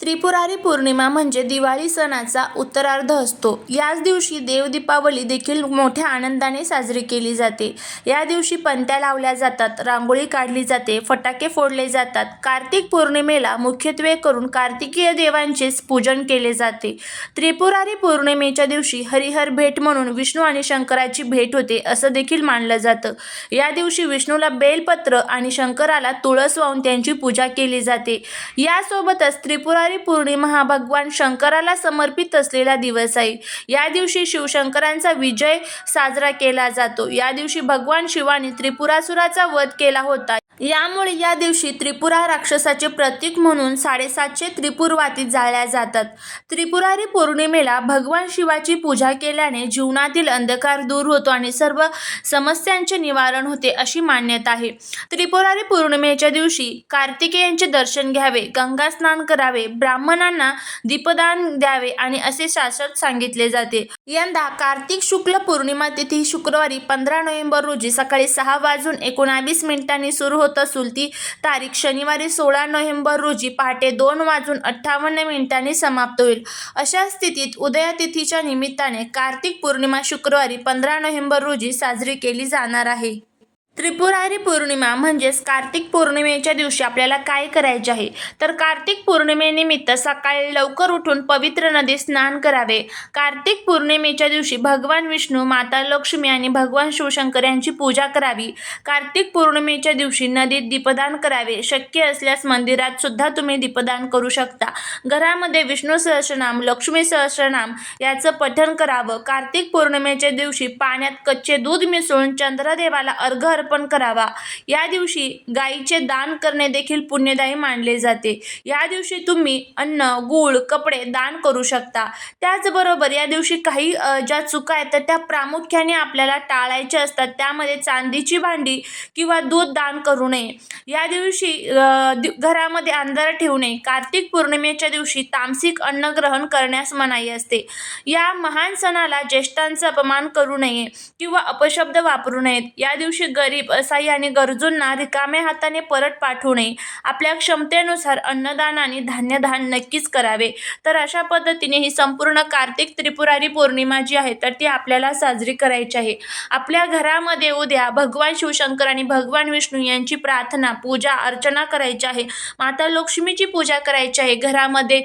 त्रिपुरारी पौर्णिमा म्हणजे दिवाळी सणाचा उत्तरार्ध असतो. याच दिवशी देव दीपावली देखील मोठ्या आनंदाने साजरी केली जाते. या दिवशी पणत्या लावल्या जातात, रांगोळी काढली जाते, फटाके फोडले जातात. कार्तिक पौर्णिमेला मुख्यत्वे करून कार्तिकीय देवांचेच पूजन केले जाते. त्रिपुरारी पौर्णिमेच्या दिवशी हरिहर भेट म्हणून विष्णू आणि शंकराची भेट होते असं देखील मानलं जातं. या दिवशी विष्णूला बेलपत्र आणि शंकराला तुळस वाहून त्यांची पूजा केली जाते. यासोबतच त्रिपुरारी पौर्णिमा हा भगवान शंकराला समर्पित असलेला दिवस आहे. या दिवशी शिवशंकरांचा विजय साजरा केला जातो. या दिवशी भगवान शिवाने त्रिपुरासुराचा वध केला होता. यामुळे या दिवशी त्रिपुरा राक्षसाचे प्रतीक म्हणून 750 त्रिपुरवाती जाळल्या जातात. त्रिपुरारी पौर्णिमेला भगवान शिवाची पूजा केल्याने जीवनातील अंधकार दूर होतो आणि सर्व समस्यांचे निवारण होते अशी मान्यता आहे. त्रिपुरारी पौर्णिमेच्या दिवशी कार्तिकेयांचे दर्शन घ्यावे, गंगा स्नान करावे, ब्राह्मणांना दीपदान द्यावे आणि असे शास्त्रात सांगितले जाते. यंदा कार्तिक शुक्ल पौर्णिमा तिथी शुक्रवारी 15 नोव्हेंबर रोजी सकाळी 6:19 सुरू होत असून ती तारीख शनिवारी 16 नोव्हेंबर रोजी पहाटे 2:58 समाप्त होईल. अशा स्थितीत उदया तिथीच्या निमित्ताने कार्तिक पौर्णिमा शुक्रवारी 15 नोव्हेंबर रोजी साजरी केली जाणार आहे. त्रिपुरारी पौर्णिमा म्हणजेच कार्तिक पौर्णिमेच्या दिवशी आपल्याला काय करायचे आहे, तर कार्तिक पौर्णिमेनिमित्त सकाळी लवकर उठून पवित्र नदीत स्नान करावे. कार्तिक पौर्णिमेच्या दिवशी भगवान विष्णू, माता लक्ष्मी आणि भगवान शिवशंकर यांची पूजा करावी. कार्तिक पौर्णिमेच्या दिवशी नदीत दीपदान करावे. शक्य असल्यास मंदिरात सुद्धा तुम्ही दीपदान करू शकता. घरामध्ये विष्णू सहस्रनाम, लक्ष्मी सहस्रनाम याचं पठण करावं. कार्तिक पौर्णिमेच्या दिवशी पाण्यात कच्चे दूध मिसळून चंद्रदेवाला अर्घ्य अर्पण करावा. या दिवशी गायीचे दान करणे देखील पुण्यदायी मानले जाते. या दिवशी तुम्ही अन्न, गूळ, कपडे दान करू शकता. त्याचबरोबर या दिवशी काही ज्या चुका आहेत तर त्या प्रामुख्याने आपल्याला टाळायच्या असतात. त्यामध्ये चांदीची भांडी किंवा दूध दान करू नये. या दिवशी घरामध्ये अंधार ठेवू नये. कार्तिक पौर्णिमेच्या दिवशी तामसिक अन्न ग्रहण करण्यास मनाई असते. या महान सणाला ज्येष्ठांचा अपमान करू नये किंवा अपशब्द वापरू नयेत. या दिवशी गरीब, असहाय्य आणि गरजूंना रिकाम्या हाताने परत पाठवू नये. आपल्या क्षमतेनुसार अन्नदान आणि धान्यदान नक्कीच करावे. तर अशा पद्धतीने ही संपूर्ण कार्तिक त्रिपुरारी पौर्णिमा जी आहे तर ती आपल्याला साजरी करायची आहे. आपल्या घरामध्ये उद्या भगवान शिवशंकर आणि भगवान विष्णू यांची प्रार्थना, पूजा, अर्चना करायची आहे. माता लक्ष्मीची पूजा करायची आहे. घरामध्ये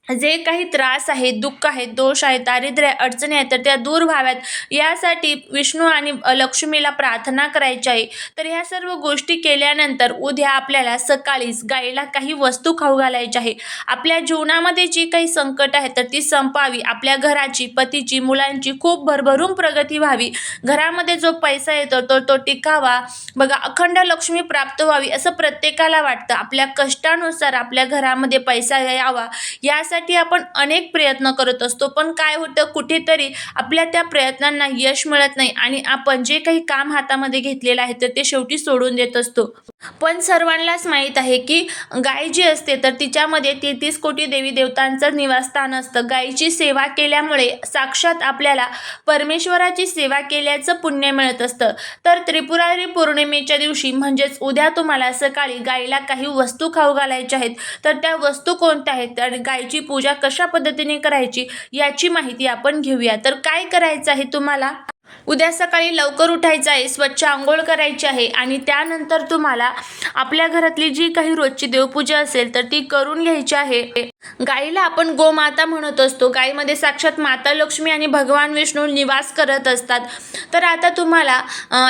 जे काही त्रास आहे, दुःख आहे, दोष आहे, दारिद्र्य, अडचणी आहेत तर त्या दूर व्हाव्यात यासाठी विष्णू आणि लक्ष्मीला प्रार्थना करायची आहे. तर ह्या सर्व गोष्टी केल्यानंतर उद्या आपल्याला सकाळीच गाईला काही वस्तू खाऊ घालायची आहे. आपल्या जीवनामध्ये जी काही संकट आहे तर ती संपावी. आपल्या घराची, पतीची, मुलांची खूप भरभरून प्रगती व्हावी. घरामध्ये जो पैसा येतो तो टिकावा. बघा, अखंड लक्ष्मी प्राप्त व्हावी असं प्रत्येकाला वाटतं. आपल्या कष्टानुसार आपल्या घरामध्ये पैसा यावा यासाठी आपण अनेक प्रयत्न करत असतो. पण काय होतं, कुठेतरी आपल्या त्या प्रयत्नांना यश मिळत नाही आणि आपण जे काही काम हातामध्ये घेतलेलं आहे तर ते शेवटी सोडून देत असतो. पण सर्वांनाच माहीत आहे की गाय जी असते तर तिच्यामध्ये 33 कोटी देवी देवतांचं निवासस्थान असतं. गायीची सेवा केल्यामुळे साक्षात आपल्याला परमेश्वराची सेवा केल्याचं पुण्य मिळत असतं. तर त्रिपुरारी पौर्णिमेच्या दिवशी म्हणजेच उद्या तुम्हाला सकाळी गायीला काही वस्तू खाऊ घालायच्या आहेत. तर त्या वस्तू कोणत्या आहेत आणि गायीची पूजा कशा पद्धतीने करायची याची माहिती आपण घेऊया. तर काय करायचं आहे तुम्हाला, उद्या सकाळी लवकर उठायचं आहे, स्वच्छ अंघोळ करायची आहे आणि त्यानंतर तुम्हाला आपल्या घरातली जी काही रोजची देवपूजा असेल तर ती करून घ्यायची आहे. गाईला आपण गोमाता म्हणत असतो. गाईमध्ये साक्षात माता लक्ष्मी आणि भगवान विष्णू निवास करत असतात. तर आता तुम्हाला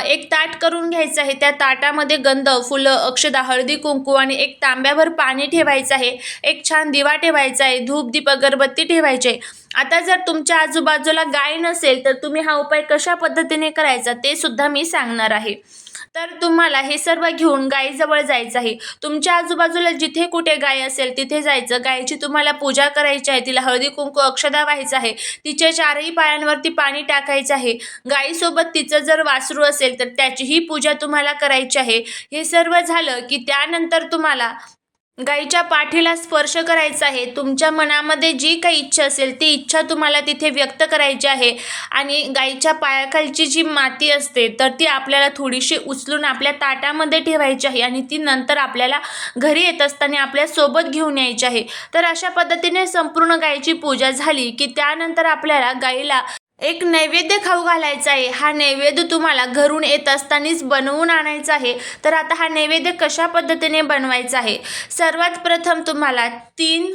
एक ताट करून घ्यायचं आहे. त्या ताटामध्ये गंध, फुलं, अक्षदा, हळदी, कुंकू आणि एक तांब्याभर पाणी ठेवायचं आहे. एक छान दिवा ठेवायचा आहे. धूप, दीप, अगरबत्ती ठेवायची आहे. आता जर तुमच्या आजूबाजूला गाय नसेल तर तुम्ही हा उपाय कशा पद्धतीने करायचा ते सुद्धा मी सांगणार आहे. तर तुम्हाला हे सर्व घेऊन गायीजवळ जायचं आहे. तुमच्या आजूबाजूला जिथे कुठे गाय असेल तिथे जायचं. गायीची तुम्हाला पूजा करायची आहे. तिला हळदी, कुंकू, अक्षदा व्हायचं आहे. तिच्या चारही पायांवरती पाणी टाकायचं आहे. गायीसोबत तिचं जर वासरू असेल तर त्याचीही पूजा तुम्हाला करायची आहे. हे सर्व झालं की त्यानंतर तुम्हाला गाईच्या पाठीला स्पर्श करायचा आहे. तुमच्या मनामध्ये जी काही इच्छा असेल ती इच्छा तुम्हाला तिथे व्यक्त करायची आहे. आणि गाईच्या पायाखालची जी माती असते तर ती आपल्याला थोडीशी उचलून आपल्या ताटामध्ये ठेवायची आहे आणि ती नंतर आपल्याला घरी येत असताना आपल्यासोबत घेऊन यायची आहे. तर अशा पद्धतीने संपूर्ण गायीची पूजा झाली की त्यानंतर आपल्याला गाईला एक नैवेद्य खाऊ घालायचा आहे. हा नैवेद्य तुम्हाला घरून येत असतानाच बनवून आणायचा आहे. तर आता हा नैवेद्य कशा पद्धतीने बनवायचा आहे? सर्वात प्रथम तुम्हाला 3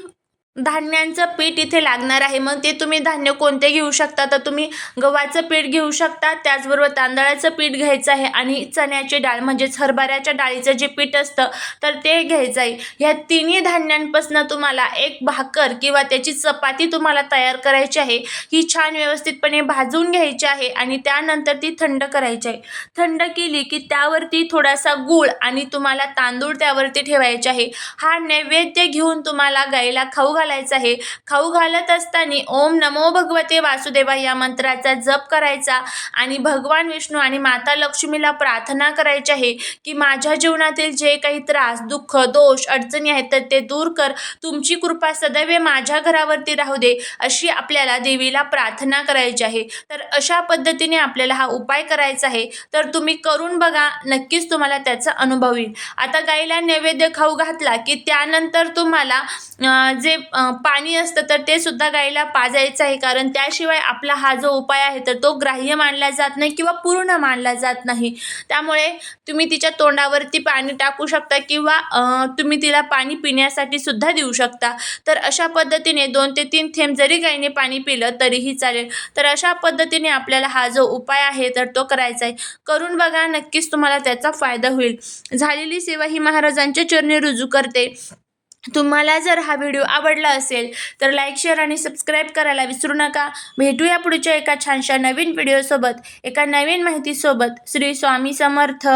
धान्यांचं पीठ इथे लागणार आहे. मग ते तुम्ही धान्य कोणते घेऊ शकता? तर तुम्ही गव्हाचं पीठ घेऊ शकता, त्याचबरोबर तांदळाचं पीठ घ्यायचं आहे आणि चण्याची डाळ म्हणजेच हरभऱ्याच्या डाळीचं जे पीठ असतं तर ते घ्यायचं आहे. ह्या तिन्ही धान्यांपासून तुम्हाला एक भाकर किंवा त्याची चपाती तुम्हाला तयार करायची आहे. ही छान व्यवस्थितपणे भाजून घ्यायची आहे आणि त्यानंतर ती थंड करायची आहे. थंड केली की त्यावरती थोडासा गूळ आणि तुम्हाला तांदूळ त्यावरती ठेवायचे आहे. हा नैवेद्य घेऊन तुम्हाला गाईला खाऊ घालायचा आहे. खाऊ घालत असताना ओम नमो भगवते वासुदेवाय या मंत्राचा जप करायचा आणि भगवान विष्णू आणि माता लक्ष्मीला प्रार्थना करायची आहे की माझ्या जीवनातील जे काही त्रास, दुःख, दोष, अडचणी आहेत तर ते दूर कर. तुमची कृपा सदैव माझ्या घरावरती राहू दे, अशी आपल्याला देवीला प्रार्थना करायची आहे. तर अशा पद्धतीने आपल्याला हा उपाय करायचा आहे. तर तुम्ही करून बघा, नक्कीच तुम्हाला त्याचा अनुभव येईल. आता गाईला नैवेद्य खाऊ घातला की त्यानंतर तुम्हाला जे पाणी असतं तर ते सुद्धा गाईला पाजायचं आहे. कारण त्याशिवाय आपला हा जो उपाय आहे तर तो ग्राह्य मानला जात नाही किंवा पूर्ण मानला जात नाही. त्यामुळे तुम्ही तिच्या तोंडावरती पाणी टाकू शकता किंवा तुम्ही तिला पाणी पिण्यासाठी सुद्धा देऊ शकता. तर अशा पद्धतीने 2 ते 3 थेंब जरी गाईने पाणी पिलं तरीही चालेल. तर अशा पद्धतीने आपल्याला हा जो उपाय आहे तर तो करायचा आहे. करून बघा, नक्कीच तुम्हाला त्याचा फायदा होईल. झालेली सेवा ही महाराजांच्या चरणी रुजू करते. तुम्हाला जर हा व्हिडिओ आवडला असेल तर लाईक, शेअर आणि सबस्क्राईब करायला विसरू नका. भेटूया पुढच्या एका छानशा नवीन व्हिडिओसोबत, एका नवीन माहितीसोबत. श्री स्वामी समर्थ.